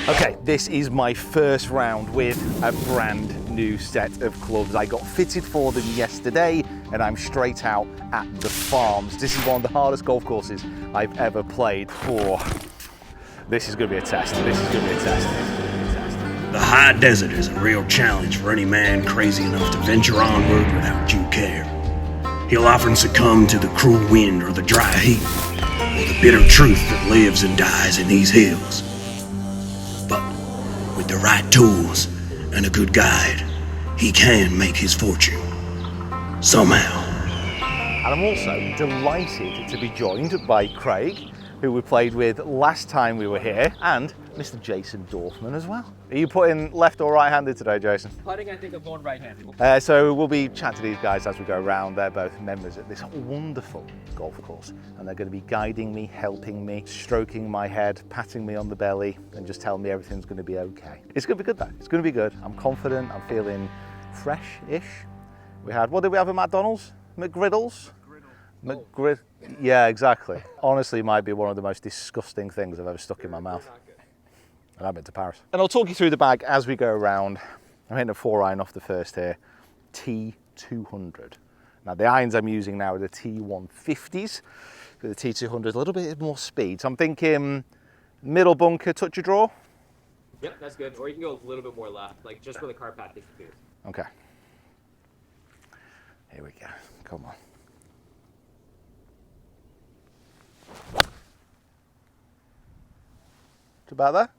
Okay, this is my first round with a brand new set of clubs. I got fitted for them yesterday and I'm straight out at the farms. This is one of the hardest golf courses I've ever played for. This is going to be a test. This is going to be a test. The high desert is a real challenge for any man crazy enough to venture onward without due care. He'll often succumb to the cruel wind or the dry heat, or the bitter truth that lives and dies in these hills. But with the right tools and a good guide, he can make his fortune. Somehow. And I'm also delighted to be joined by Craig, who we played with last time we were here, and Mr. Jason Dorfman as well. Are you putting left or right-handed today, Jason? Putting, I think I'm going right-handed. So we'll be chatting to these guys as we go around. They're both members at this wonderful golf course, and they're going to be guiding me, helping me, stroking my head, patting me on the belly, and just telling me everything's going to be okay. It's going to be good though. It's going to be good. I'm confident. I'm feeling fresh-ish. We had, what did we have at McDonald's? McGriddles? McGrid. Yeah, exactly. Honestly, might be one of the most disgusting things I've ever stuck in my mouth. And I've been to Paris. And I'll talk you through the bag as we go around. I'm hitting a 4-iron off the first here. T200. Now the irons I'm using now are the T150s. The T200 is a little bit more speed. So I'm thinking middle bunker, touch of draw. Yep, that's good. Or you can go a little bit more left, like just where the car path disappears. Okay. Here we go. Come on. It's about there.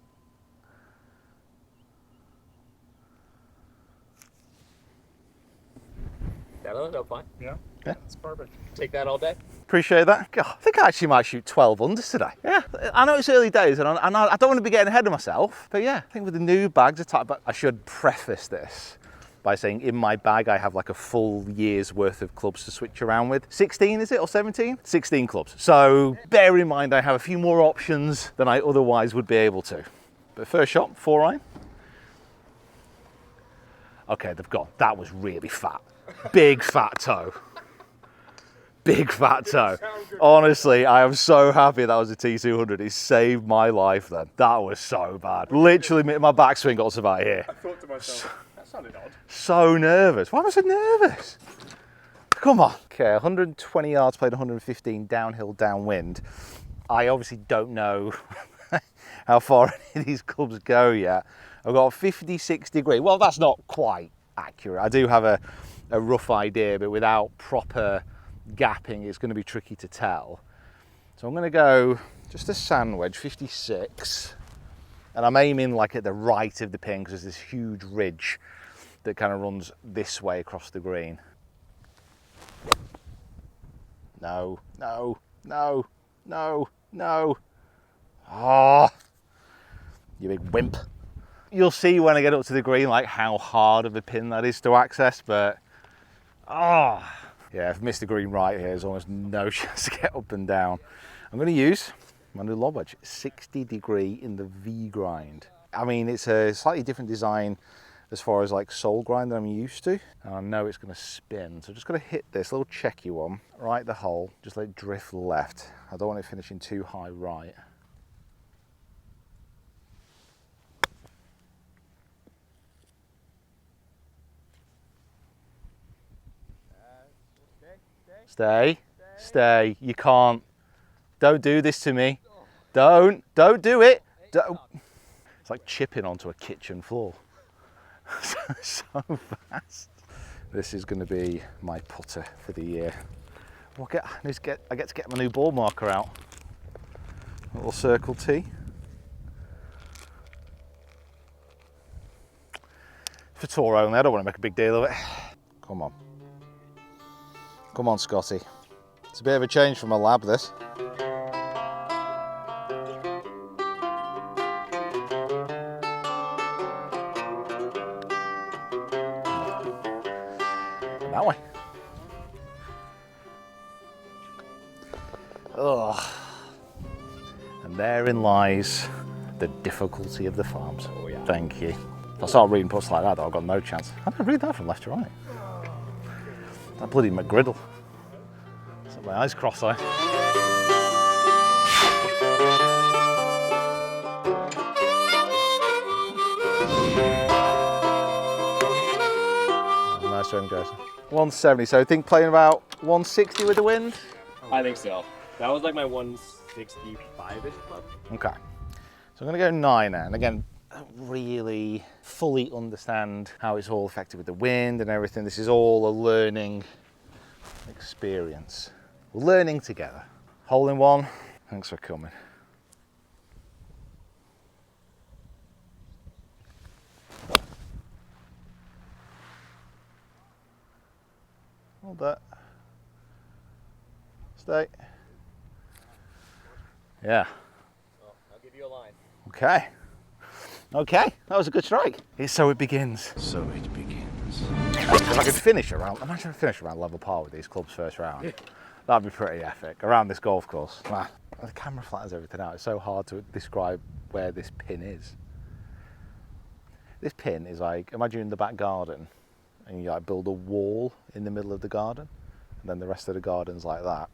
That'll go fine. Yeah, that's perfect. Take that all day. Appreciate that. God, I think I actually might shoot 12 unders today. Yeah, I know it's early days and I don't want to be getting ahead of myself, but yeah, I think with the new bags of type, but I should preface this by saying in my bag I have like a full year's worth of clubs to switch around with. 16 is it, or 17? 16 clubs. So bear in mind I have a few more options than I otherwise would be able to. But first shot, 4-iron. Okay, they've gone. That was really fat. Big fat toe. Big fat toe. Honestly, I am so happy that was a T200. It saved my life then. That was so bad. Literally, my backswing got to about here. I thought to myself, that sounded odd. So nervous. Why am I so nervous? Come on. Okay, 120 yards, played 115 downhill, downwind. I obviously don't know how far any of these clubs go yet. I've got a 56 degree. Well, that's not quite accurate. I do have a rough idea, but without proper gapping, it's going to be tricky to tell. So I'm going to go just a sand wedge, 56. And I'm aiming like at the right of the pin because there's this huge ridge that kind of runs this way across the green. No, no, no, no, no. Oh, you big wimp. You'll see when I get up to the green like how hard of a pin that is to access, but oh, yeah, if I miss the green right here, there's almost no chance to get up and down. I'm going to use my new lob wedge, 60 degree in the V grind. I mean, it's a slightly different design as far as like sole grind that I'm used to. And I know it's going to spin, so I'm just going to hit this little checky one right the hole, just let it drift left. I don't want it finishing too high right. Stay, stay. You can't. Don't do this to me. Don't do it. Don't. It's like chipping onto a kitchen floor. so fast. This is going to be my putter for the year. I get to get my new ball marker out. A little circle tee. For tour only. I don't want to make a big deal of it. Come on. Come on, Scotty. It's a bit of a change from a lab, this. That way. Ugh. And therein lies the difficulty of the farms. Oh, yeah. Thank you. If I start reading puts like that, though, I've got no chance. How did I read that from left to right? That bloody McGriddle. Set my eyes cross-eyed. Nice swing, Jason. 170, so I think playing about 160 with the wind? I think so. That was like my 165-ish club. Okay. So I'm going to go 9 now. And again, I don't really fully understand how it's all affected with the wind and everything. This is all a learning experience. We're learning together. Hole in one. Thanks for coming. Hold that. Stay. Yeah. Well, I'll give you a line. Okay. Okay, that was a good strike. So it begins. So it begins. If I could finish around, imagine if I finish around level par with these clubs first round. That'd be pretty epic. Around this golf course. Man, the camera flattens everything out. It's so hard to describe where this pin is. This pin is like, imagine in the back garden and you like build a wall in the middle of the garden and then the rest of the garden's like that.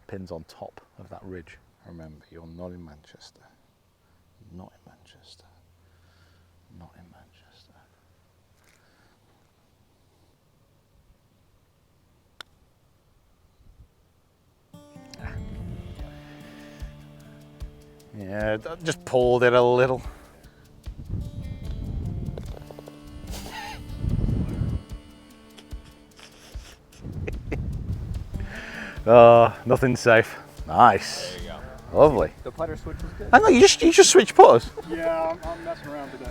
Pin's on top of that ridge. Remember, you're not in Manchester. Not in Manchester. Not in Manchester. Yeah, just pulled it a little. Oh, nothing safe. Nice. There you go. Lovely. The putter switch was good. I know you just switch putters. Yeah, I'm messing around today.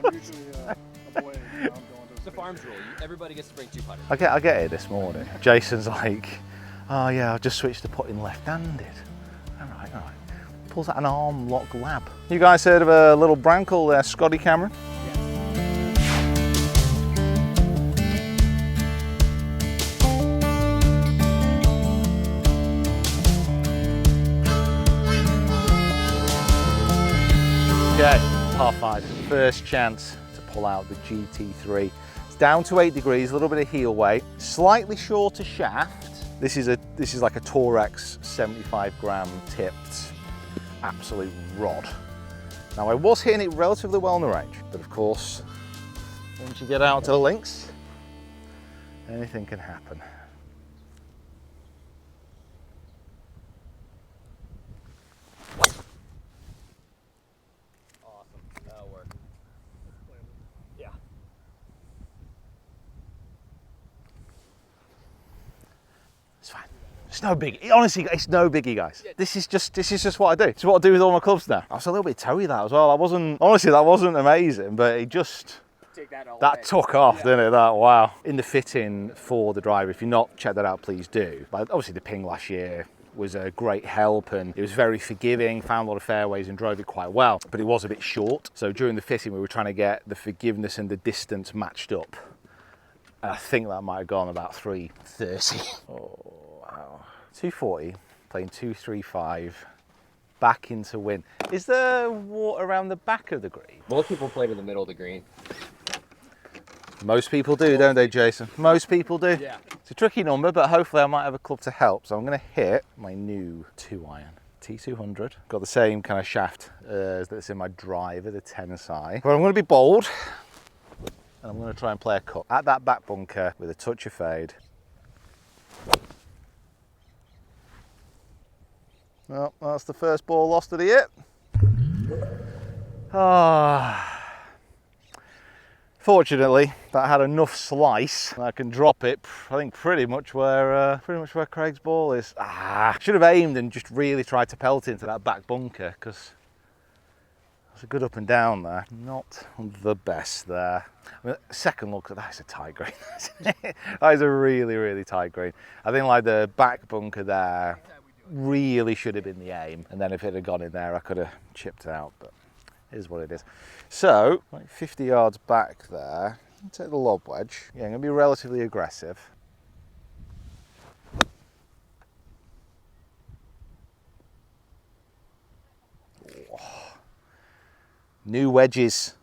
I'm usually a boy. I'm going to It's the farms rule. Everybody gets to bring 2 putters. I get it this morning. Jason's like, oh yeah, I've just switched to putting left-handed. All right. Pulls out an arm lock lab. You guys heard of a little brand called Scotty Cameron? Okay, par 5, first chance to pull out the GT3. It's down to 8 degrees, a little bit of heel weight, slightly shorter shaft. This is like a Torex 75 gram tipped absolute rod. Now I was hitting it relatively well in the range, but of course, once you get out to the links, anything can happen. That'll work. Yeah. It's fine. It's no biggie. Honestly, it's no biggie, guys. This is just what I do. It's what I do with all my clubs now. I was a little bit toey that as well. Honestly, that wasn't amazing, but it just, Take that all that away. took off, didn't it? That, wow. In the fitting for the driver, if you've not checked that out, please do. But obviously the ping last year was a great help and it was very forgiving, found a lot of fairways and drove it quite well, but it was a bit short. So during the fitting, we were trying to get the forgiveness and the distance matched up. And I think that might have gone about 330. Oh, wow. 240, playing 235, back into wind. Is there water around the back of the green? Most people played in the middle of the green. Most people do, don't they, Jason? Most people do. Yeah. It's a tricky number, but hopefully I might have a club to help. So I'm going to hit my new 2-iron. T200. Got the same kind of shaft as that's in my driver, the 10SI. But I'm going to be bold, and I'm going to try and play a cut at that back bunker with a touch of fade. Well, that's the first ball lost of the year. Ah. Fortunately, that had enough slice that I can drop it. I think pretty much where Craig's ball is. Should have aimed and just really tried to pelt into that back bunker because it's a good up and down there. Not the best there. I mean, second look, that's a tight green. That is a really, really tight green. I think like the back bunker there really should have been the aim, and then if it had gone in there, I could have chipped it out. But it is what it is. So, like 50 yards back there, take the lob wedge. Yeah, I'm going to be relatively aggressive. Oh. New wedges.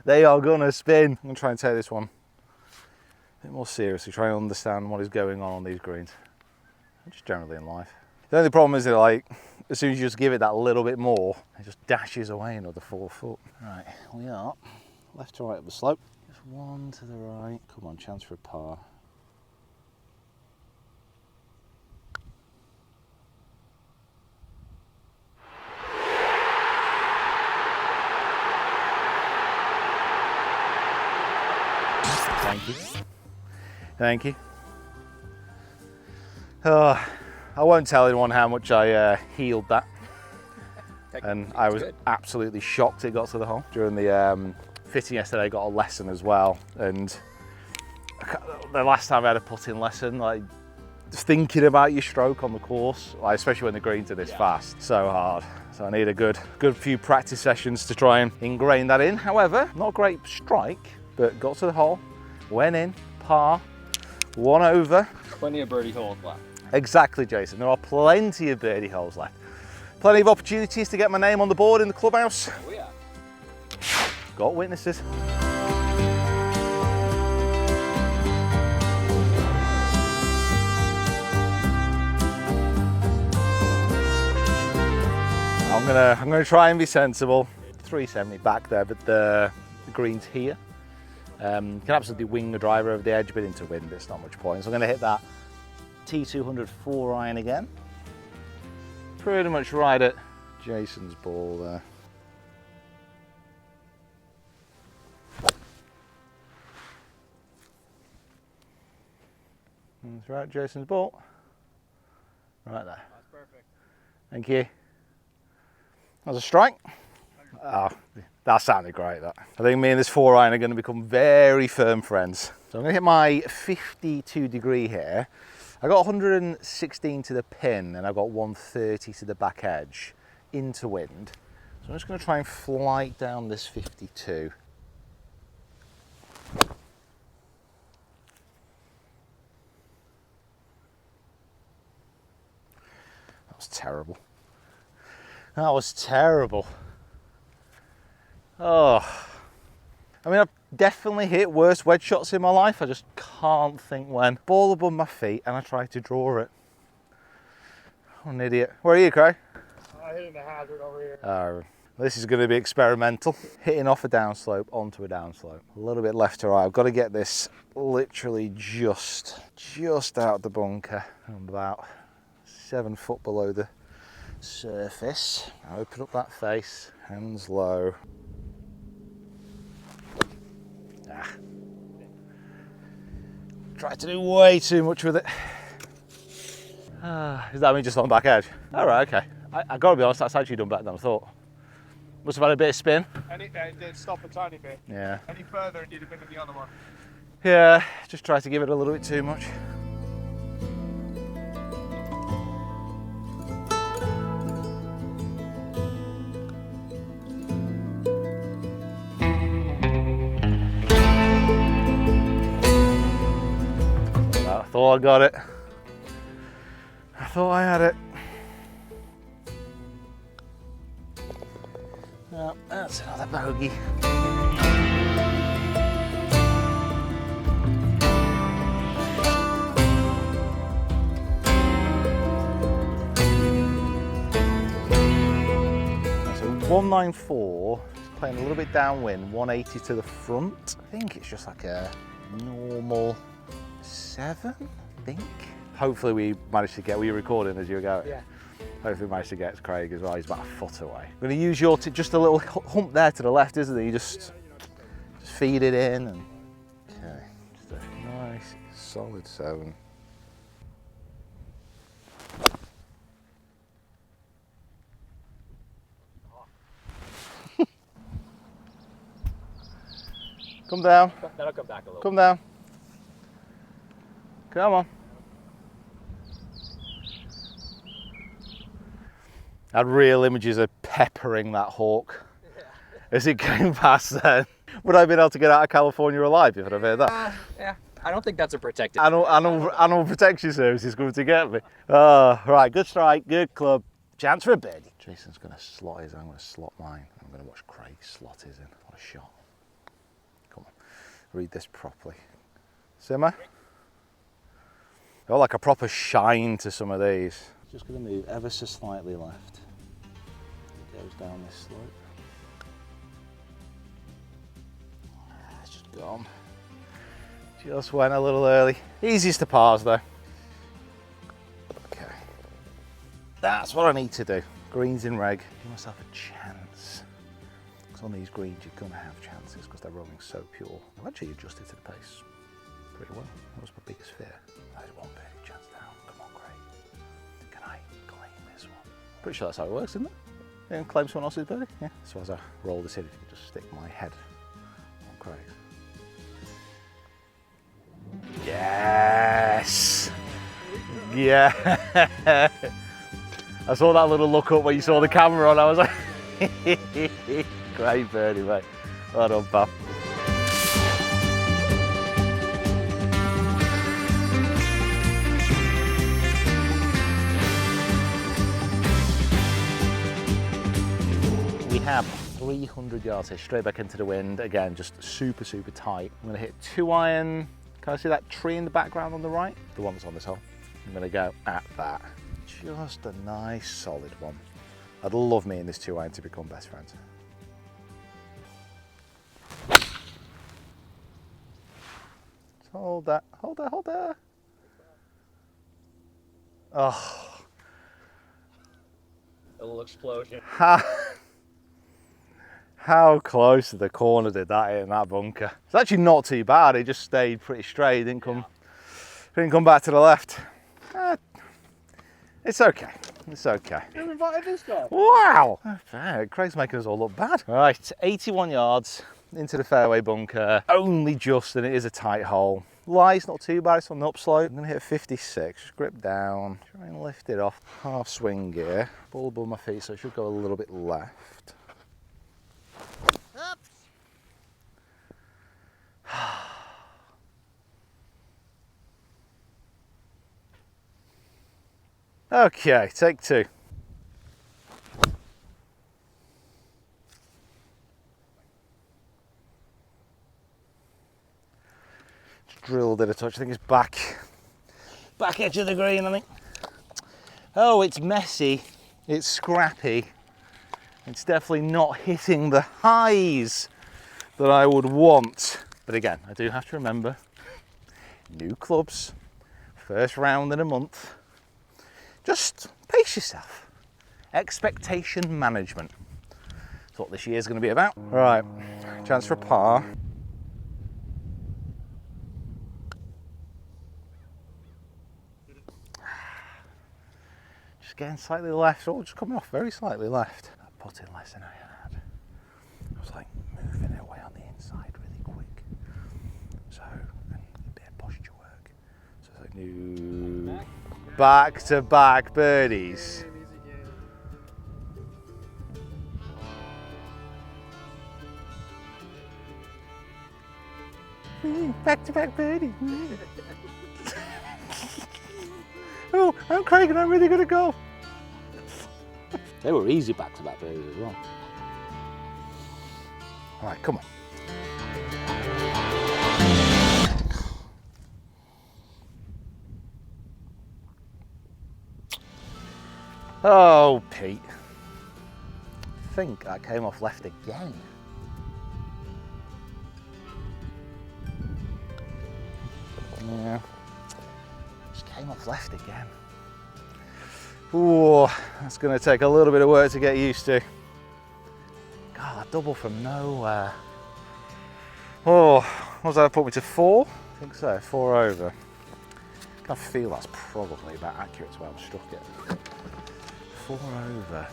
They are going to spin. I'm going to try and take this one a bit more seriously, try and understand what is going on these greens. Just generally in life. The only problem is that, like, as soon as you just give it that little bit more, it just dashes away another 4 foot. Right, we are left to right up the slope. Just one to the right. Come on, chance for a par. Thank you. Thank you. Oh, I won't tell anyone how much I healed that. And I was absolutely shocked it got to the hole. During the fitting yesterday, I got a lesson as well. And the last time I had a putting lesson, like just thinking about your stroke on the course, like, especially when the greens are this fast, so hard. So I need a good few practice sessions to try and ingrain that in. However, not a great strike, but got to the hole, went in, par, 1 over. Plenty of birdie holes left. Exactly, Jason. There are plenty of birdie holes left. Plenty of opportunities to get my name on the board in the clubhouse. Oh yeah. Got witnesses. I'm gonna try and be sensible. 370 back there, but the green's here. Can absolutely wing the driver over the edge, but into wind, it's not much point. So I'm gonna hit that T200 4-iron again. Pretty much right at Jason's ball there. That's right, Jason's ball. Right there. That's perfect. Thank you. That was a strike. Oh, that sounded great, that. I think me and this 4-iron are going to become very firm friends. So I'm going to hit my 52 degree here. I got 116 to the pin and I've got 130 to the back edge into wind. So I'm just going to try and flight down this 52. That was terrible. That was terrible. Oh, I mean, I've definitely hit worse wedge shots in my life. I just can't think when. Ball above my feet and I try to draw it. I'm an idiot. Where are you, Craig? I hit in the hazard over here. This is going to be experimental. Hitting off a downslope onto a downslope. A little bit left to right. I've got to get this literally just out the bunker. I'm about 7 foot below the surface. I open up that face, hands low. Tried to do way too much with it. Does that mean just on the back edge? All right, okay. I gotta be honest, that's actually done better than I thought. Must have had a bit of spin. It did stop a tiny bit. Yeah. Any further, it would have been in the other one. Yeah, just tried to give it a little bit too much. I thought I got it. I thought I had it. No, that's another bogey. So 194, playing a little bit downwind, 180 to the front. I think it's just like a normal 7, I think. Hopefully we managed to get, were you recording as you were going? Yeah. Hopefully we managed to get Craig as well, he's about a foot away. I'm going to use your, just a little hump there to the left, isn't it? You just feed it in and, okay, just a nice solid 7. Come down. That'll come back a little. Come down. Come on. I had real images of peppering that hawk as it came past then. Would I have been able to get out of California alive if I'd have heard that? Yeah, I don't think that's a protected. Animal Protection Service is coming to get me. Oh, right, good strike, good club. Chance for a birdie. Jason's going to slot his, I'm going to slot mine. I'm going to watch Craig slot his in. What a shot. Come on, read this properly. Simmer. Got like a proper shine to some of these. Just going to move ever so slightly left. It goes down this slope. It's just gone. Just went a little early. Easiest to pars though. Okay. That's what I need to do. Greens in reg. Give myself a chance. Because on these greens you're going to have chances because they're rolling so pure. I've actually adjusted to the pace pretty well. That was my biggest fear. There's one birdie chance down. Come on, great. Can I claim this one? Pretty sure that's how it works, isn't it? You can claim someone else's birdie? Yeah. So as I roll this in, if you could just stick my head on Craig's. Yes! Yeah! I saw that little look up when you saw the camera on, I was like, great birdie, mate. Well done, pal. We have 300 yards here, straight back into the wind. Again, just super, super tight. I'm gonna hit 2-iron. Can I see that tree in the background on the right? The one that's on this hole. I'm gonna go at that. Just a nice solid one. I'd love me and this 2-iron to become best friends. Just hold that, hold that, hold that. Oh. A little explosion. How close to the corner did that hit in that bunker? It's actually not too bad. It just stayed pretty straight. It didn't come back to the left. It's okay. It's okay. You invited this guy? Wow! Craig's making us all look bad. Right, 81 yards into the fairway bunker. Only just, and it is a tight hole. Lie's not too bad, it's on the upslope. I'm gonna hit a 56, just grip down, try and lift it off. Half swing gear, ball above my feet, so it should go a little bit left. Up. Okay, take two. Just drilled it a touch. I think it's back edge of the green, I think. Oh, it's messy. It's scrappy. It's definitely not hitting the highs that I would want. But again, I do have to remember, new clubs, first round in a month. Just pace yourself. Expectation management. That's what this year's going to be about. All right, chance for a par. Just getting slightly left, or just coming off very slightly left. I put in less than I had. I was like moving it away on the inside really quick. So, and a bit of posture work. So it's like new. Back-to-back birdies. Back-to-back birdies. Oh, I'm Craig and I'm really good at golf. They were easy back-to-back birdies as well. All right, come on. Oh, Pete. I think that came off left again. Yeah, just came off left again. Ooh, that's going to take a little bit of work to get used to. God, that double from nowhere. Oh, what was that, put me to 4? I think so, 4 over. I feel that's probably about accurate to where I've struck it. 4 over.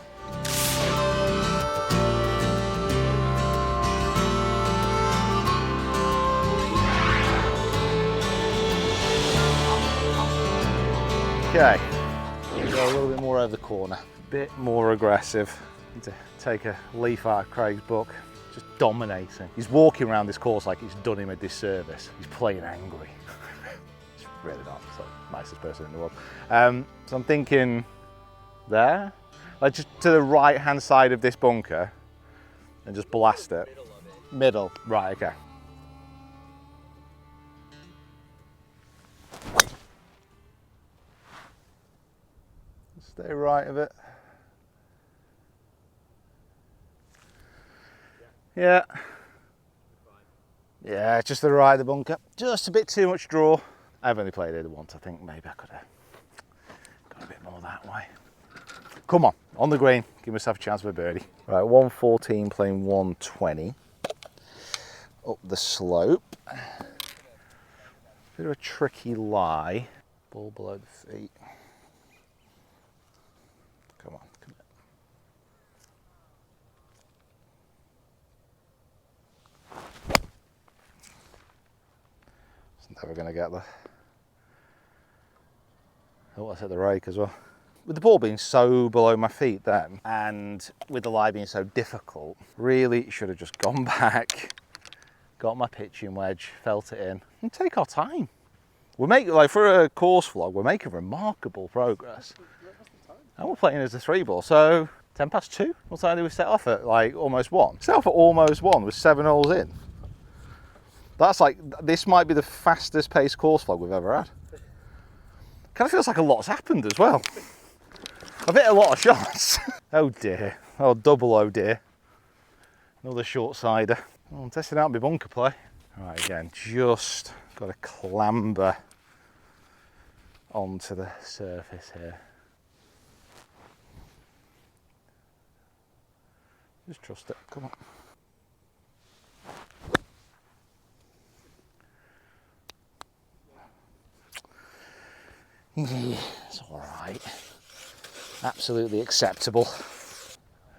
Okay, go a little bit more over the corner, a bit more aggressive. Need to take a leaf out of Craig's book, just dominating. He's walking around this course like it's done him a disservice. He's playing angry. It's really not, it's like the nicest person in the world. So I'm thinking there, like just to the right hand side of this bunker and just blast it. Middle, right, okay. Stay right of it. Yeah. Yeah, just the right of the bunker. Just a bit too much draw. I've only played it once. I think maybe I could have got a bit more that way. Come on the green. Give myself a chance for a birdie. Right, 114 playing 120. Up the slope. Bit of a tricky lie. Ball below the feet. Come on. It's never going to get there. Oh, that's at the rake as well. With the ball being so below my feet then, and with the lie being so difficult, really should have just gone back, got my pitching wedge, felt it in, and take our time. We're making, like for a course vlog, we're making remarkable progress. And we're playing as a 3-ball, so 10 past 2. What time did we set off at? Like almost 1. Set off at almost 1 with 7 holes in. That's like, this might be the fastest paced course vlog we've ever had. Kind of feels like a lot's happened as well. I've hit a lot of shots. Oh dear. Oh, double oh dear. Another short sider. Oh, I'm testing out my bunker play. All right, again, just got to clamber onto the surface here. Just trust it. Come on. Yeah, it's all right. Absolutely acceptable.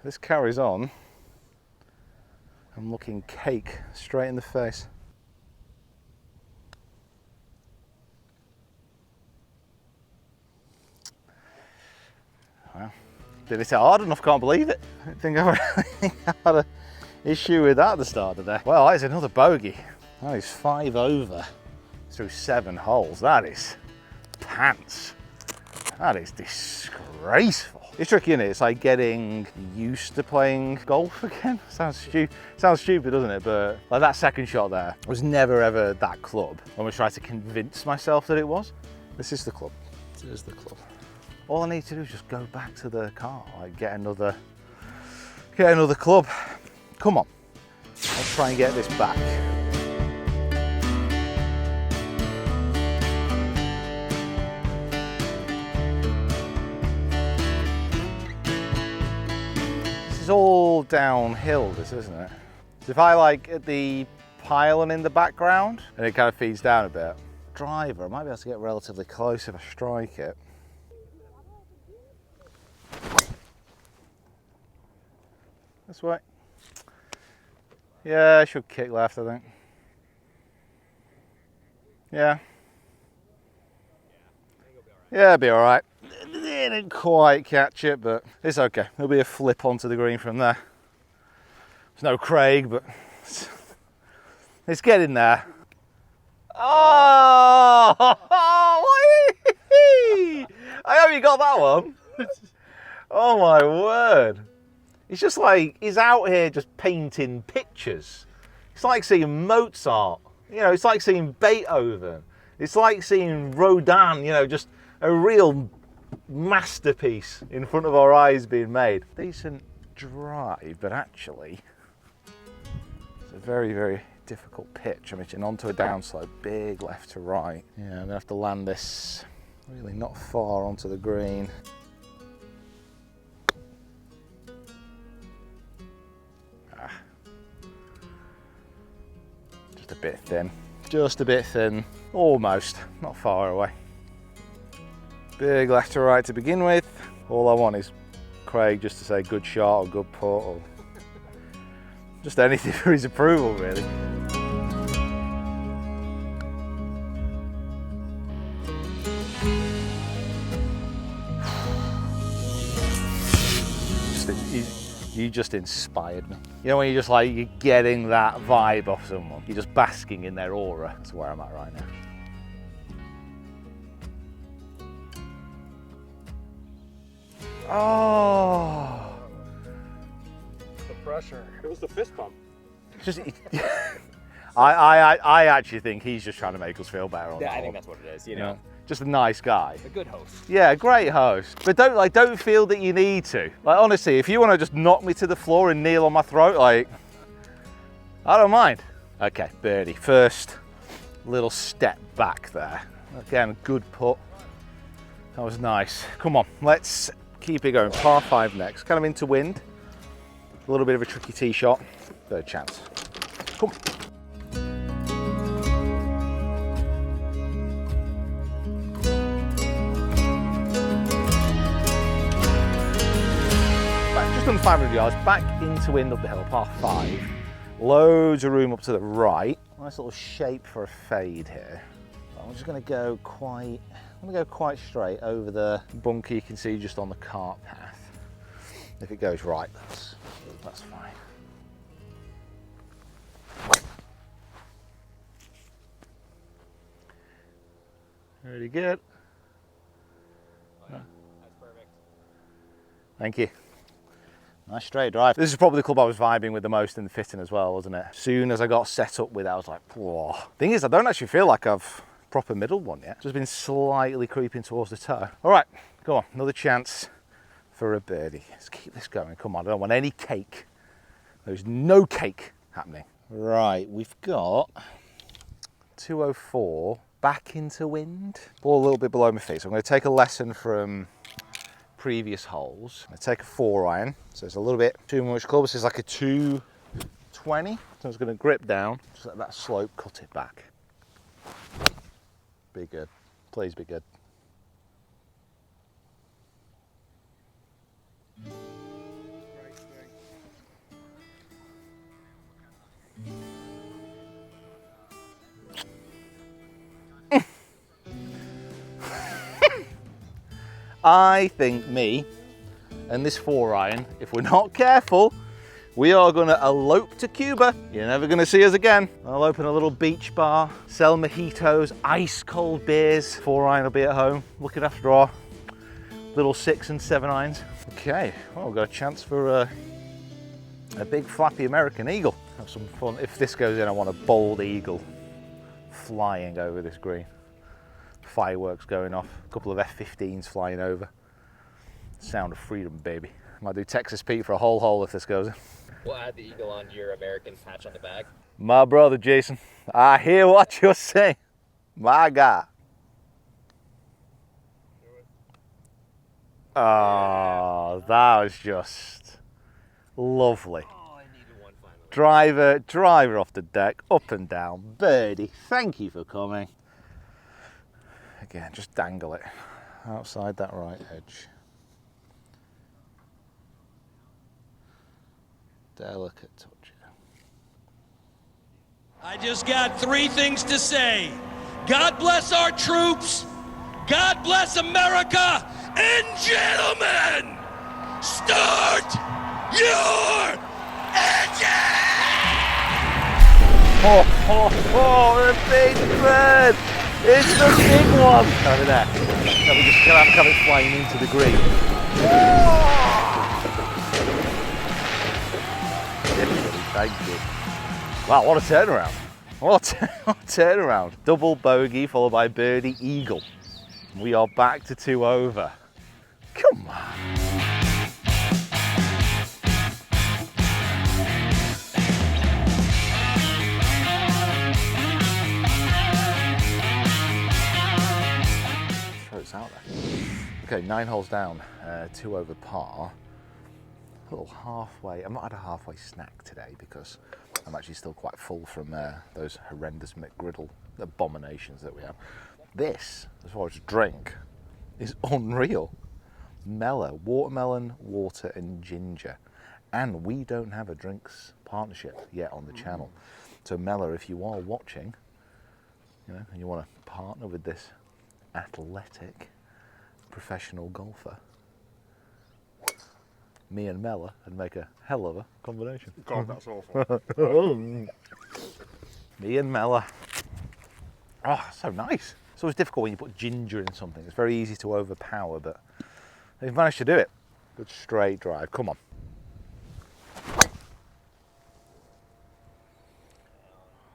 This carries on. I'm looking cake straight in the face. Well, did it hard enough, can't believe it. I don't think I had an issue with that at the start of the day. Well, that is another bogey. That is 5 over through 7 holes. That is pants. That is disgraceful. It's tricky, isn't it? It's like getting used to playing golf again. Sounds stupid, doesn't it? But like that second shot there was never ever that club. I almost tried to convince myself that it was. This is the club. This is the club. All I need to do is just go back to the car, like get another club. Come on, let's try and get this back. It's all downhill, this, isn't it? So if I like at the pylon in the background and it kind of feeds down a bit, driver, I might be able to get relatively close if I strike it. This way. Yeah, I should kick left, I think. Yeah. Yeah, it'll be all right. Didn't quite catch it, but it's okay. There'll be a flip onto the green from there. There's no Craig, but it's getting there. Oh! I hope you got that one. Oh my word. It's just like, he's out here just painting pictures. It's like seeing Mozart. You know, it's like seeing Beethoven. It's like seeing Rodin, you know, just a real masterpiece in front of our eyes being made. Decent drive, but actually it's a very, very difficult pitch. I'm hitting onto a downslope, big left to right. Yeah, I'm gonna have to land this really not far onto the green. Just a bit thin. Just a bit thin. Almost, not far away. Big left to right to begin with. All I want is Craig just to say good shot or good putt or just anything for his approval, really. You just inspired me. You know when you're just like, you're getting that vibe off someone. You're just basking in their aura. That's where I'm at right now. Oh, The pressure. It was the fist bump. just I actually think he's just trying to make us feel better on Yeah, the I hole. think that's what it is. You know, just a nice guy. A good host. Yeah, great host. But don't feel that you need to. Like, honestly, if you want to just knock me to the floor and kneel on my throat, like, I don't mind. Okay, birdie. First little step back there. Again, good putt. That was nice. Come on, let's keep it going. Par 5 next. Kind of into wind. A little bit of a tricky tee shot. Third chance. Come on. Just under 500 yards, back into wind up the hill, par 5. Loads of room up to the right. Nice little shape for a fade here. I'm just going to go quite straight over the bunker you can see just on the cart path. If it goes right, that's fine. Really good. That's perfect. Thank you. Nice straight drive. This is probably the club I was vibing with the most in the fitting as well, wasn't it? As soon as I got set up with it, I was like, whoa. Thing is, I don't actually feel like I've proper middle one yet. Just been slightly creeping towards the toe. All right, go on, another chance for a birdie. Let's keep this going. Come on, I don't want any cake. There's no cake happening. Right, we've got 204 back into wind. Ball a little bit below my feet. So I'm going to take a lesson from previous holes. I'm going to take a 4-iron. So it's a little bit too much club. This is like a 220. So I'm just going to grip down. Just let that slope cut it back. Be good. Please be good. I think me and this 4-iron, if we're not careful, we are going to elope to Cuba. You're never going to see us again. I'll open a little beach bar, sell mojitos, ice cold beers. 4-iron will be at home, looking after our little 6 and 7 irons. Okay, well, we've got a chance for a big flappy American eagle. Have some fun. If this goes in, I want a bold eagle flying over this green. Fireworks going off, a couple of F-15s flying over. Sound of freedom, baby. Might do Texas Pete for a whole hole if this goes in. We'll add the eagle onto your American patch on the bag. My brother, Jason, I hear what you're saying. My God. Oh, that was just lovely. Oh, I needed one finally. Driver off the deck, up and down. Birdie, thank you for coming. Again, just dangle it outside that right edge. Delicate touch. I just got 3 things to say. God bless our troops. God bless America. And gentlemen, start your engine! Oh, the big bird! It's the big one! Over there. So we're just going to have it flying into the green. Thank you. Wow, what a turnaround. What a turnaround. Double bogey followed by birdie eagle. We are back to 2 over. Come on. It's out there. Okay, 9 holes down, 2 over par. A little halfway. I'm not had a halfway snack today because I'm actually still quite full from those horrendous McGriddle abominations that we have. This, as far as drink, is unreal. Mellow, watermelon, water and ginger. And we don't have a drinks partnership yet on the channel. So Mella, if you are watching, you know, and you want to partner with this athletic professional golfer, me and Mella would make a hell of a combination. God, that's awful. Me and Mella. Oh, so nice. It's always difficult when you put ginger in something. It's very easy to overpower, but they've managed to do it. Good straight drive. Come on.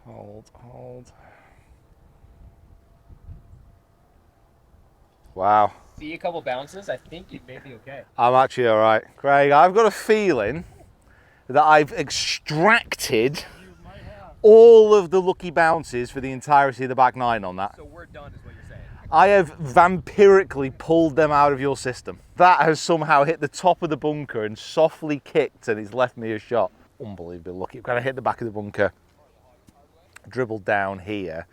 Hold. Wow. See a couple bounces, I think you may be okay. I'm actually all right. Craig, I've got a feeling that I've extracted all of the lucky bounces for the entirety of the back nine on that. So we're done is what you're saying. I have vampirically pulled them out of your system. That has somehow hit the top of the bunker and softly kicked, and it's left me a shot. Unbelievably lucky. I've got to hit the back of the bunker, dribbled down here.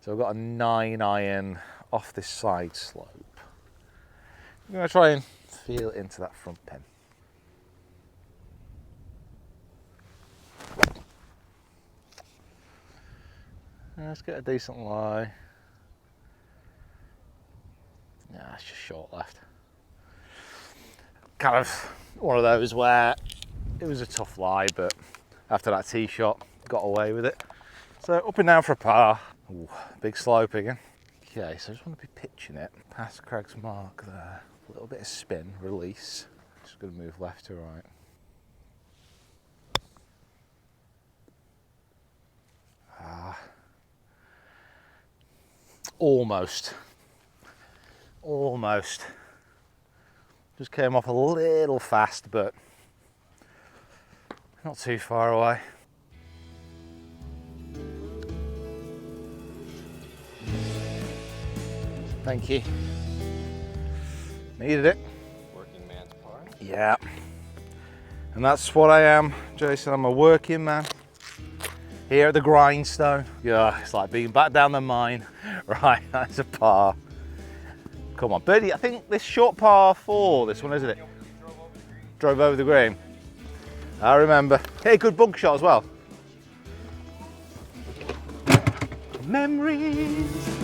So I've got a 9 iron off this side slope. I'm going to try and feel into that front pin. Let's get a decent lie. Yeah, it's just short left. Kind of one of those where it was a tough lie, but after that tee shot, got away with it. So up and down for a par. Ooh, big slope again. Okay, so I just want to be pitching it past Craig's mark there. A little bit of spin, release. Just going to move left to right. Almost. Almost. Just came off a little fast, but not too far away. Thank you. Needed it. Working man's par. Yeah. And that's what I am, Jason. I'm a working man. Here at the grindstone. Yeah, it's like being back down the mine. Right, that's a par. Come on, Birdie, I think this short par 4, this one, isn't it? Drove over the green. I remember. Hey, good bug shot as well. Memories.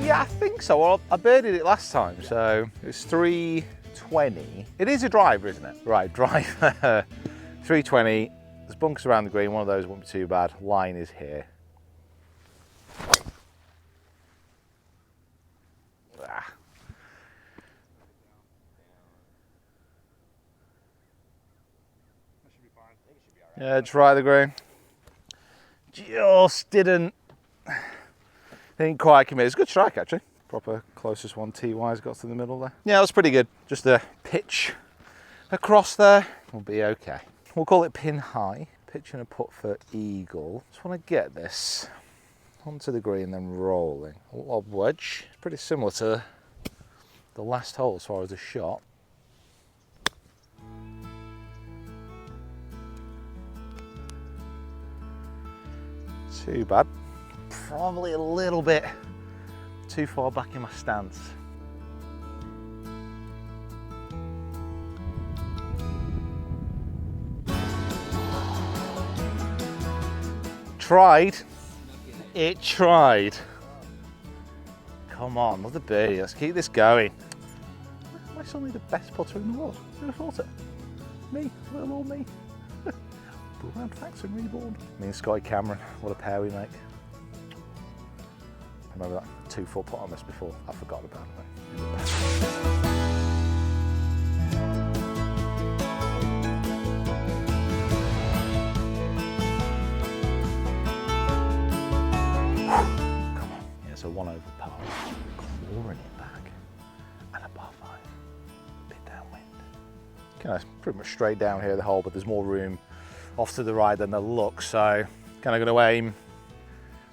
Yeah, I think so. Well, I birdied it last time, so it's 320. It is a driver, isn't it? Right, driver. 320. There's bunkers around the green. One of those won't be too bad. Line is here. Ah. That should be fine. I think it should be all right. Yeah, try the green. Just didn't quite commit. It's a good strike, actually. Proper closest one tee-wise got to the middle there. Yeah, that's pretty good. Just a pitch across there will be okay. We'll call it pin high. Pitch and a putt for eagle. Just want to get this onto the green, then rolling. A lob wedge. Pretty similar to the last hole as far as the shot. Too bad. Probably a little bit too far back in my stance. Tried. It tried. Come on, another birdie. Let's keep this going. Am I suddenly the best putter in the world? Who would have thought it? Me, little old me. Around Faxon reborn. Me and Scotty Cameron, what a pair we make. I remember that 2-foot putt on this before. I forgot about it. Come on. Yeah, so 1 over par. Clawing it back. And a par 5. Bit downwind. Okay, it's pretty much straight down here the hole, but there's more room off to the right than there looks, so kind of going to aim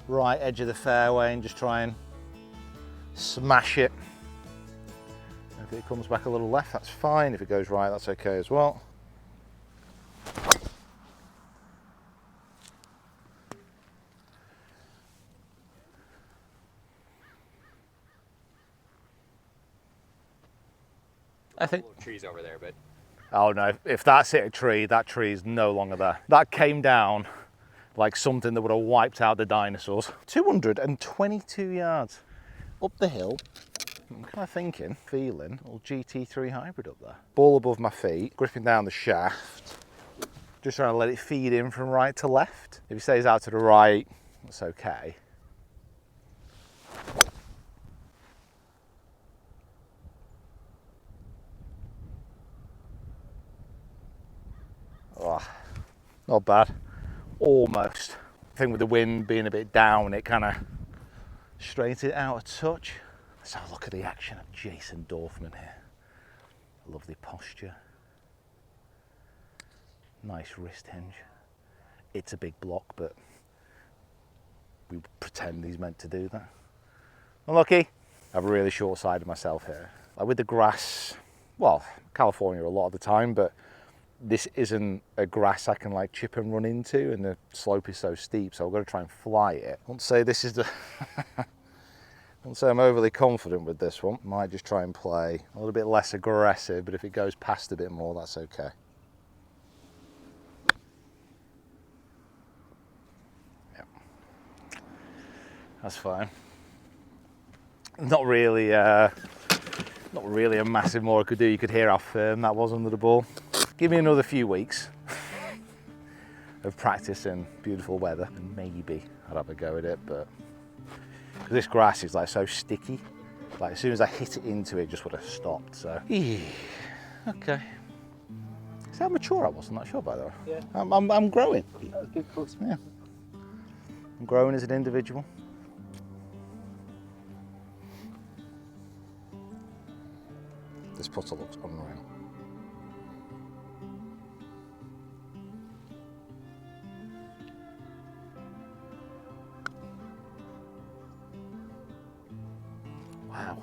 right edge of the fairway and just try and smash it. If it comes back a little left, that's fine. If it goes right, that's okay as well. I think Trees over there, but oh no, if that's hit a tree, that tree is no longer there. That came down like something that would have wiped out the dinosaurs. 222 yards up the hill. I'm kind of thinking, feeling, a little GT3 hybrid up there. Ball above my feet, gripping down the shaft. Just trying to let it feed in from right to left. If it stays out to the right, that's okay. Oh, not bad. Almost. I think with the wind being a bit down, it kind of straightened it out a touch. Let's have a look at the action of Jason Dorfman here. Lovely posture. Nice wrist hinge. It's a big block, but we pretend he's meant to do that. Unlucky. I've really short-sighted myself here. Like with the grass, well, California a lot of the time, but this isn't a grass I can like chip and run into, and the slope is so steep, so I've got to try and fly it. I won't say this is the... I won't say I'm overly confident with this one. Might just try and play a little bit less aggressive, but if it goes past a bit more, that's okay. Yep. That's fine. Not really a massive more I could do. You could hear how firm that was under the ball. Give me another few weeks of practice in beautiful weather, and maybe I'd have a go at it, but this grass is like so sticky, like as soon as I hit it into it, it just would have stopped. So okay. See how mature I was? I'm not sure, by the way. Yeah. I'm growing. Good close. Yeah. I'm growing as an individual. This putter looks unreal. Wow.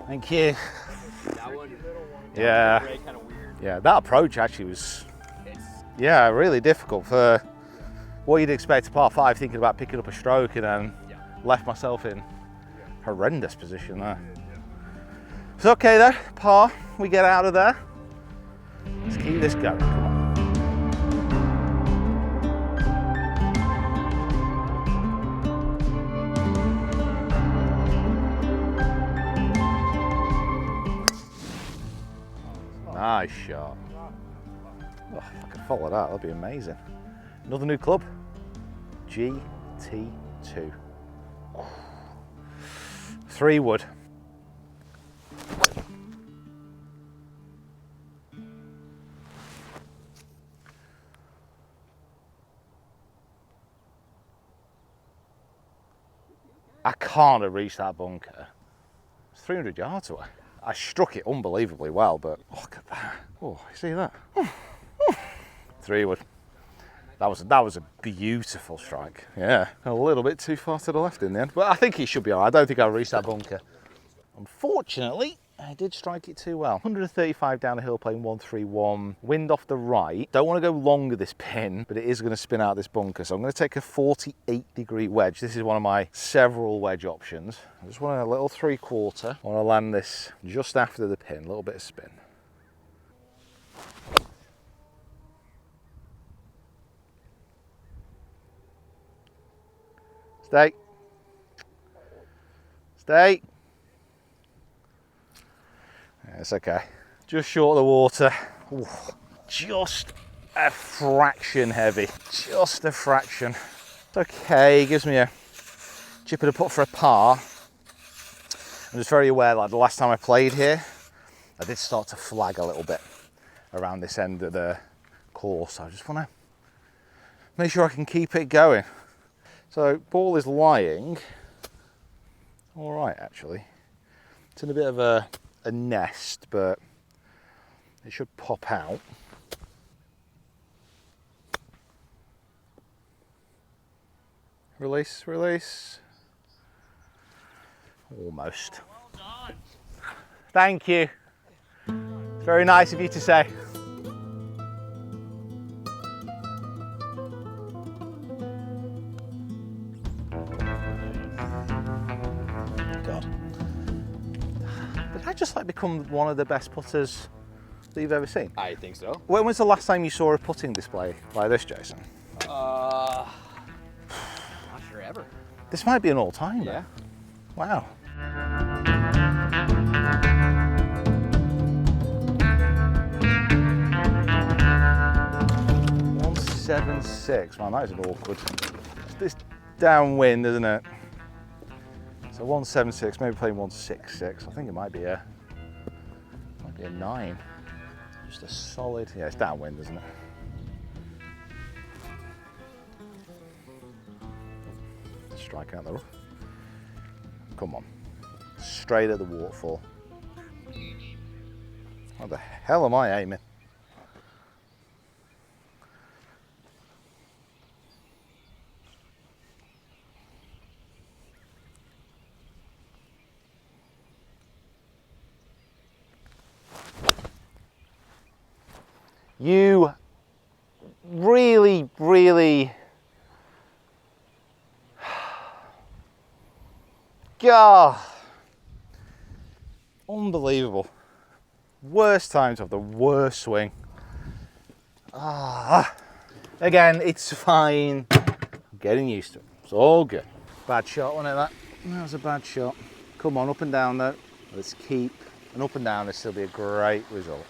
Thank you. That one. Yeah. Kind of weird. Yeah, that approach actually was, yeah, really difficult for what you'd expect a par 5, thinking about picking up a stroke, and then left myself in horrendous position there. It's okay though, par, we get out of there. Let's keep this going, come on. Nice shot. Oh, if I could follow that, that'd be amazing. Another new club, GT2. 3 wood. I can't have reached that bunker. It's 300 yards away. I struck it unbelievably well, but oh, look at that. Oh, you see that? 3 wood. That was a beautiful strike. Yeah, a little bit too far to the left in the end, but I think he should be all right. I don't think I'll reach that bunker. Unfortunately, I did strike it too well. 135 down the hill, playing 131. Wind off the right. Don't want to go long with this pin, but it is going to spin out this bunker. So I'm going to take a 48-degree wedge. This is one of my several wedge options. I just want a little 3/4. I want to land this just after the pin, a little bit of spin. Stay. Stay. Yeah, it's okay. Just short of the water. Ooh, just a fraction heavy. Just a fraction. It's okay. It gives me a chip and a putt for a par. I'm just very aware, like the last time I played here, I did start to flag a little bit around this end of the course. I just want to make sure I can keep it going. So ball is lying all right, actually. It's in a bit of a nest, but it should pop out. Release, release. Almost. Well done. Thank you. It's very nice of you to say. I just like become one of the best putters that you've ever seen. I think so. When was the last time you saw a putting display like this, Jason? Not sure ever. This might be an all-timer. Yeah. Wow. 176. Man, that is an awkward. It's this downwind, isn't it? So 176, maybe playing 166. I think it might be a 9. Just a solid. Yeah, it's downwind, isn't it? Strike out the rough. Come on. Straight at the waterfall. What the hell am I aiming? You really, really... God, unbelievable. Worst time to have the worst swing. Again, it's fine. I'm getting used to it. It's all good. Bad shot, wasn't it, that? That was a bad shot. Come on, up and down though. Let's keep, and up and down, this will be a great result.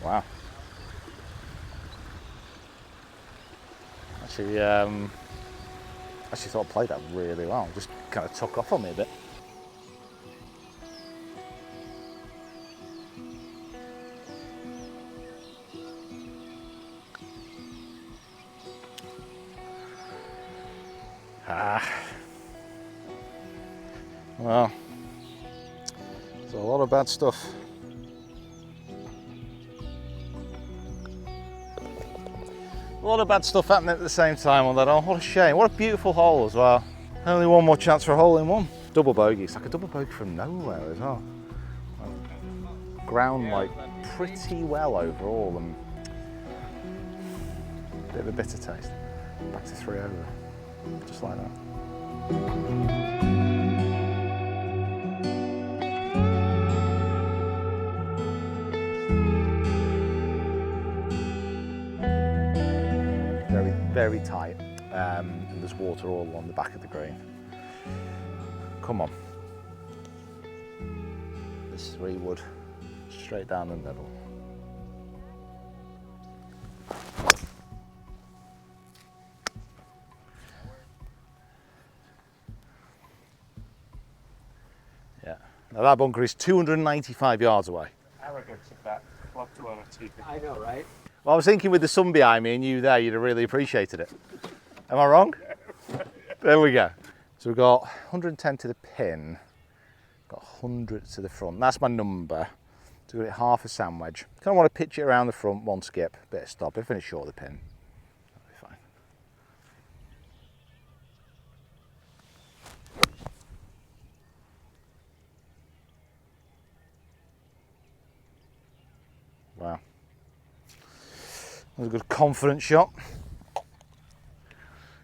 Wow. Actually thought I played that really well. Just kind of took off on me a bit. Well, there's a lot of bad stuff. A lot of bad stuff happening at the same time on that hole. What a shame. What a beautiful hole as well. Only one more chance for a hole in one. Double bogey. It's like a double bogey from nowhere as well. Ground like pretty well overall and a bit of a bitter taste. Back to 3 over. Just like that. Very tight, and there's water all along the back of the green. Come on. This 3 wood straight down the middle. Yeah. Now that bunker is 295 yards away. Arrogance of that club dweller TV. I know, right? Well, I was thinking with the sun behind me and you there, you'd have really appreciated it. Am I wrong? There we go. So we've got 110 to the pin, got 100 to the front. That's my number. So we've got half a sand wedge. Kind of want to pitch it around the front, one skip, bit of stop. If it's short of the pin, that'll be fine. Wow. That was a good confident shot.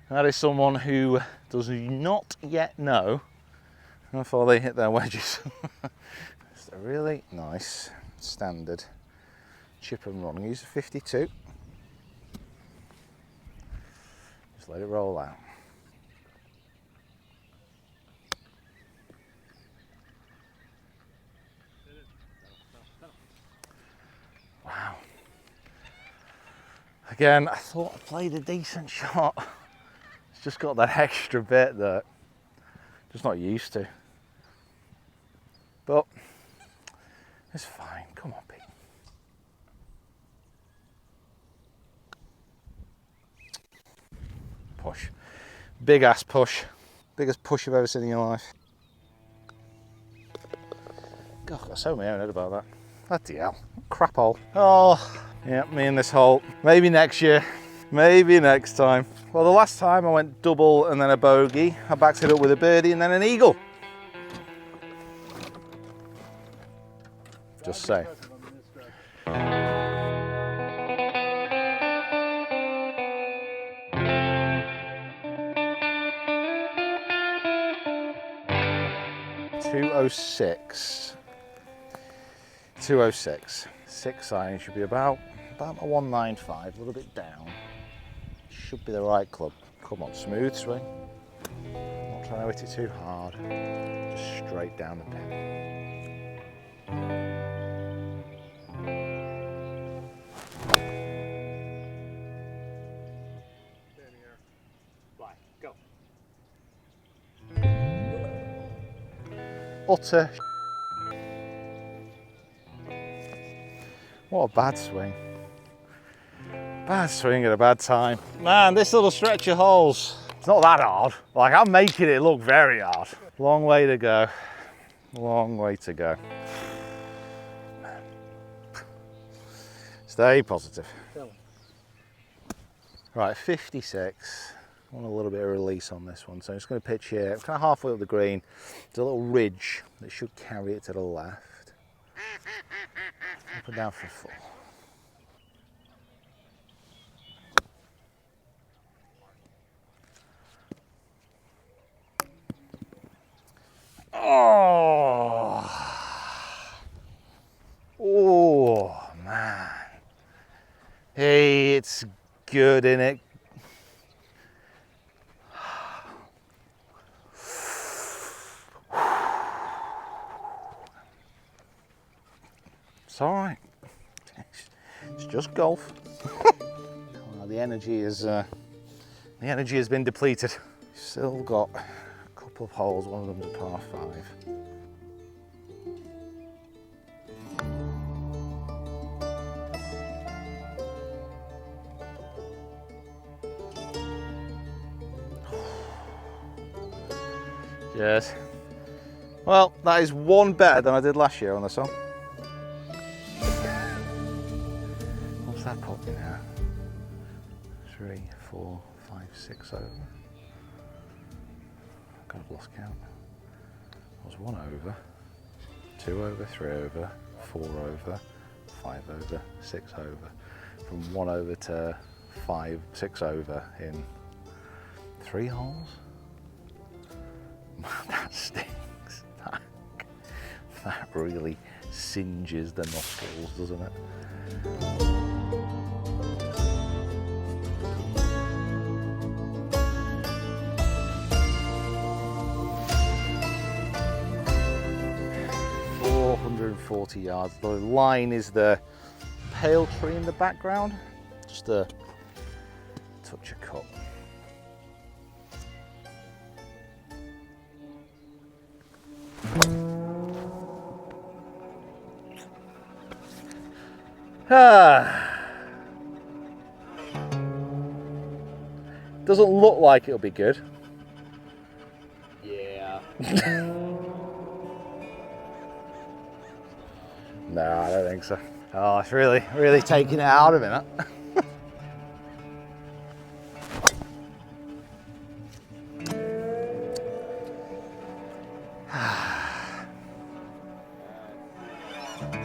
That is someone who does not yet know how far they hit their wedges. It's a really nice standard chip and run. Use a 52. Just let it roll out. Wow. Again, I thought I played a decent shot. It's just got that extra bit that I'm just not used to. But it's fine. Come on, Pete. Push. Big ass push. Biggest push you've ever seen in your life. God, I've got so many head about that. Bloody hell. Crap hole. Oh, yeah, me in this hole. Maybe next year. Maybe next time. Well, the last time I went double and then a bogey. I backed it up with a birdie and then an eagle. Just say. .206. 206. 6 iron should be about a 195, a little bit down. Should be the right club. Come on, smooth swing. Not trying to hit it too hard. Just straight down the pin. Fly. Go. Utter what a bad swing. Bad swing at a bad time. Man, this little stretch of holes, it's not that hard. Like, I'm making it look very hard. Long way to go. Long way to go. Stay positive. Right, 56. I want a little bit of release on this one, so I'm just going to pitch here. I'm kind of halfway up the green. There's a little ridge that should carry it to the left. Up and down for a 4. Oh man. Hey, it's good, innit? It's all right. It's just golf. Well, the energy has been depleted. Still got a couple of holes. One of them's a par 5. Yes. Well, that is one better than I did last year on this one. What's that put me now? 3, 4, 5, 6 over. God, I've lost count. I was 1 over, 2 over, 3 over, 4 over, 5 over, 6 over. From 1 over to 5, 6 over in 3 holes. That stings. That really singes the nostrils, doesn't it? .440 yards. The line is the pale tree in the background. Just a touch of cut. Doesn't look like it'll be good. Yeah. No, I don't think so. Oh, it's really taking it out of him, huh?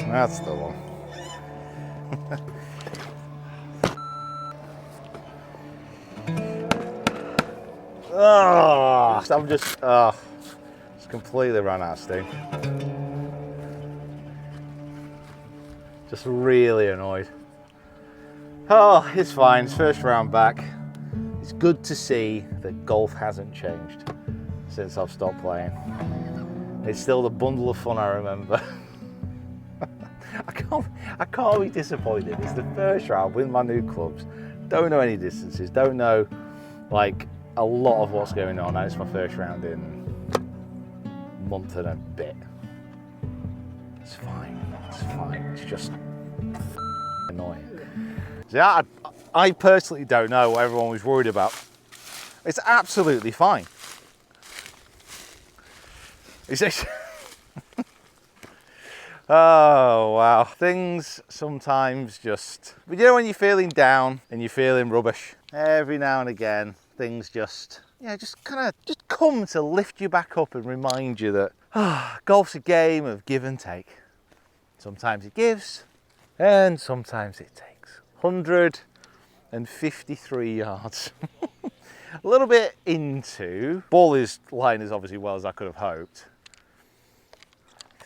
That's the one. Oh, I'm just completely run out of steam. Just really annoyed. Oh, it's fine. It's first round back. It's good to see that golf hasn't changed since I've stopped playing. It's still the bundle of fun I remember. I can't be disappointed. It's the first round with my new clubs. Don't know any distances. Don't know like a lot of what's going on. And it's my first round in a month and a bit. It's fine. It's fine. It's just annoying. See, I personally don't know what everyone was worried about. It's absolutely fine. It's actually oh wow, things sometimes just, but you know when you're feeling down and you're feeling rubbish, every now and again things just come to lift you back up and remind you that golf's a game of give and take. Sometimes it gives and sometimes it takes. 153 yards. A little bit into, ball is lying as obviously well as I could have hoped.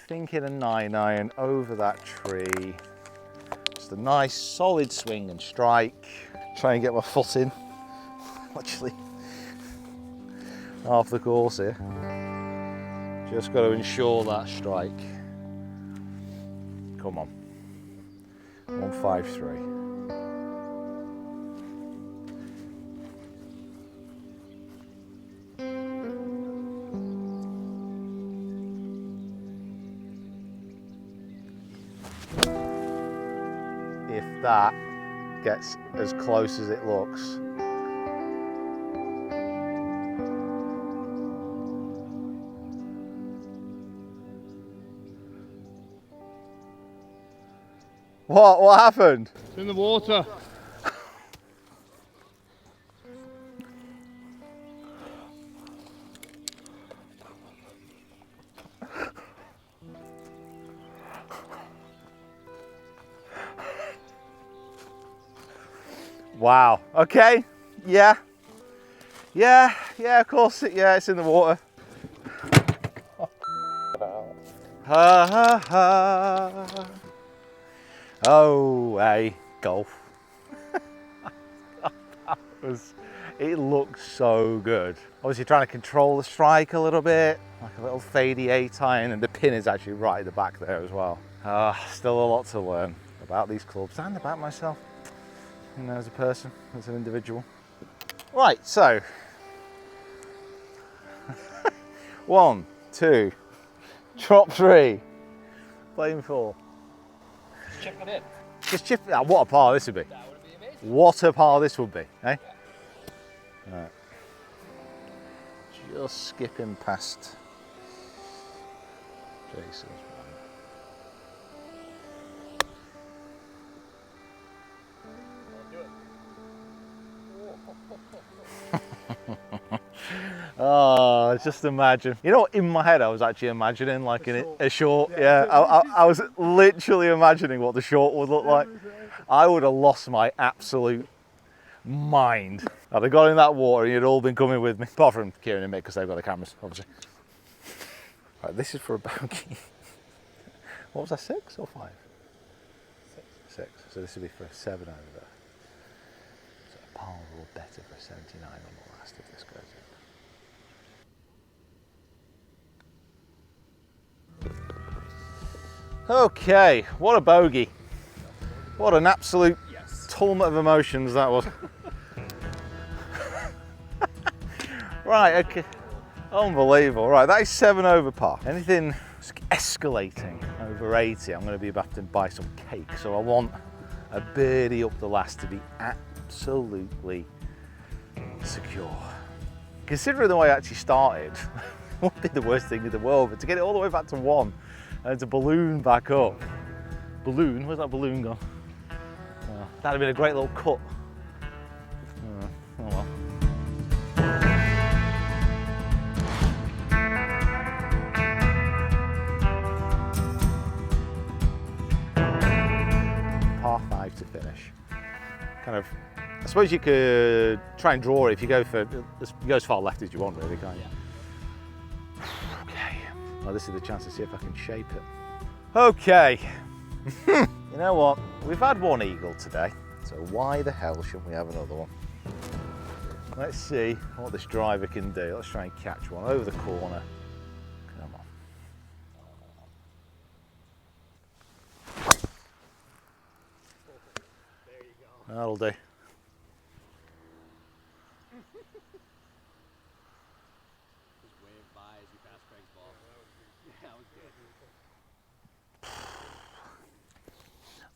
Thinking a 9-iron over that tree. Just a nice solid swing and strike. Try and get my foot in. Actually, half the course here. Just got to ensure that strike. Come on. 153. If that gets as close as it looks. What happened? It's in the water. Wow. Okay. Yeah. Of course. Yeah, it's in the water. Ha ha ha. Oh, hey, golf. It looks so good. Obviously trying to control the strike a little bit, like a little fadey 8-iron, and the pin is actually right at the back there as well. Still a lot to learn about these clubs and about myself, you know, as a person, as an individual. Right, so 1, 2, drop 3, playing 4. Chip it in. Just chip it. What a par this would be. That would be amazing. What a par this would be, eh? Right. Just skipping past Jason's one. Oh, just imagine. You know what, in my head I was actually imagining like a short. Yeah, I was literally imagining what the short would look like. I would have lost my absolute mind. I'd have got in that water and you'd all been coming with me. Apart from Kieran and Mick, because they've got the cameras, obviously. Right, this is for a bogey. What was that, 6 or 5? 6. So this would be for a 7 over there. So a par or better for a 79 on the last if this goes in. Okay, what a bogey. What an absolute tumult of emotions that was. Right, okay. Unbelievable. Right, that is 7 over par. Anything escalating over 80, I'm going to be about to buy some cake. So I want a birdie up the last to be absolutely secure. Considering the way I actually started, it wouldn't be the worst thing in the world, but to get it all the way back to 1 and to balloon back up. Balloon? Where's that balloon gone? Oh, that'd have been a great little cut. Oh well. Par 5 to finish. Kind of, I suppose you could try and draw it if you go for, you go as far left as you want really, can't you? Okay, well this is the chance to see if I can shape it. Okay, you know what, we've had one eagle today, so why the hell shouldn't we have another one? Let's see what this driver can do. Let's try and catch one over the corner. Come on. There you go. That'll do. Just wave by as you pass Craig's ball. Yeah, that was good.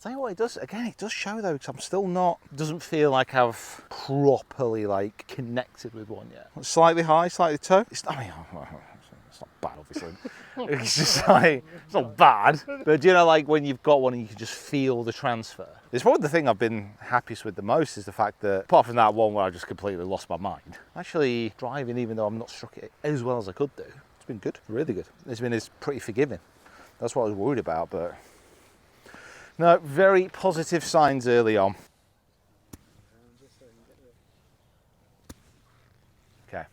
Tell you what, it does, again, it does show though, because I'm still not, doesn't feel like I've properly like connected with one yet. Slightly high, slightly toe. It's, I mean, it's not bad obviously. It's just like, it's not bad. But do you know, like when you've got one and you can just feel the transfer. It's probably the thing I've been happiest with the most is the fact that, apart from that one where I just completely lost my mind, actually driving, even though I'm not struck it as well as I could do, it's been good, really good. It's pretty forgiving. That's what I was worried about, but no, very positive signs early on. Okay,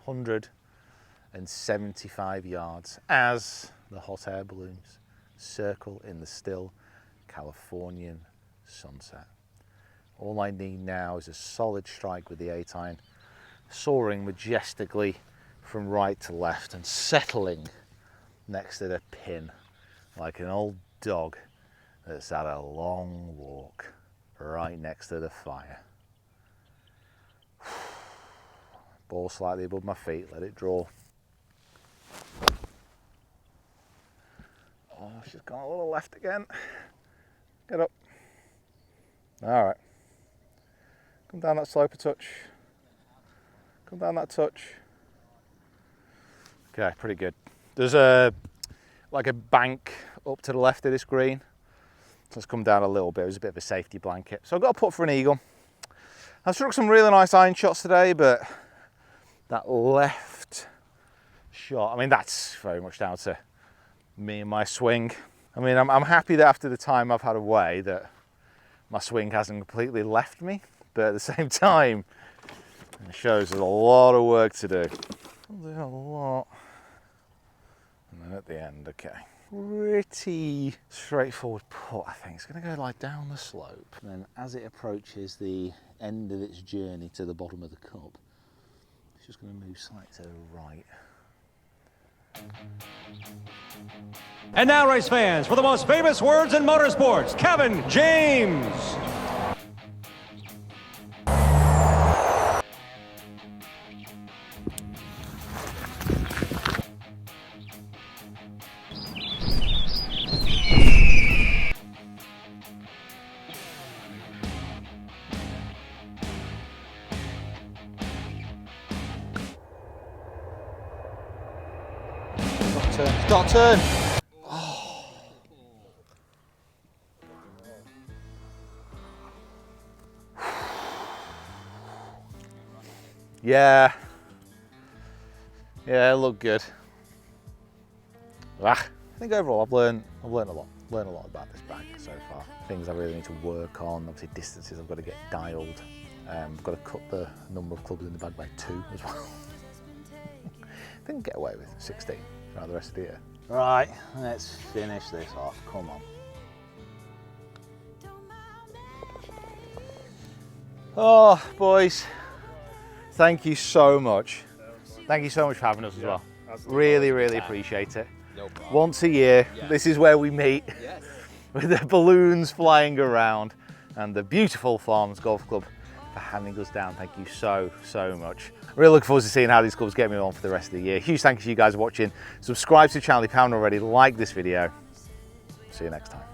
175 yards as the hot air balloons circle in the still Californian sunset. All I need now is a solid strike with the 8-iron, soaring majestically from right to left and settling next to the pin like an old dog that's had a long walk right next to the fire. Ball slightly above my feet, let it draw. Oh, she's gone a little left again. Get up. All right. Come down that slope a touch. Come down that touch. Okay, pretty good. There's like a bank up to the left of this green. So it's come down a little bit. It was a bit of a safety blanket. So I've got to put for an eagle. I've struck some really nice iron shots today, but that left shot, I mean, that's very much down to me and my swing. I mean, I'm happy that after the time I've had away that my swing hasn't completely left me, but at the same time, it shows there's a lot of work to do. There's a lot. And then at the end, okay. Pretty straightforward putt, I think. It's going to go like down the slope. And then as it approaches the end of its journey to the bottom of the cup, it's just going to move slightly to the right. And now, race fans, for the most famous words in motorsports, Kevin James. Start turn. Oh. Yeah, it looked good. I think overall I've learned a lot about this bag so far. Things I really need to work on, obviously distances I've got to get dialed. I've got to cut the number of clubs in the bag by 2 as well. Didn't get away with 16 throughout the rest of the year. Right, let's finish this off, come on. Oh, boys, thank you so much. Thank you so much for having us as well. Really appreciate it. No problem. Once a year, Yeah. this is where we meet Yes. with the balloons flying around and the beautiful Farms Golf Club for handing us down. Thank you so much. Really looking forward to seeing how these clubs get me on for the rest of the year. Huge thank you to you guys for watching. Subscribe to the channel if you haven't already. Like this video. See you next time.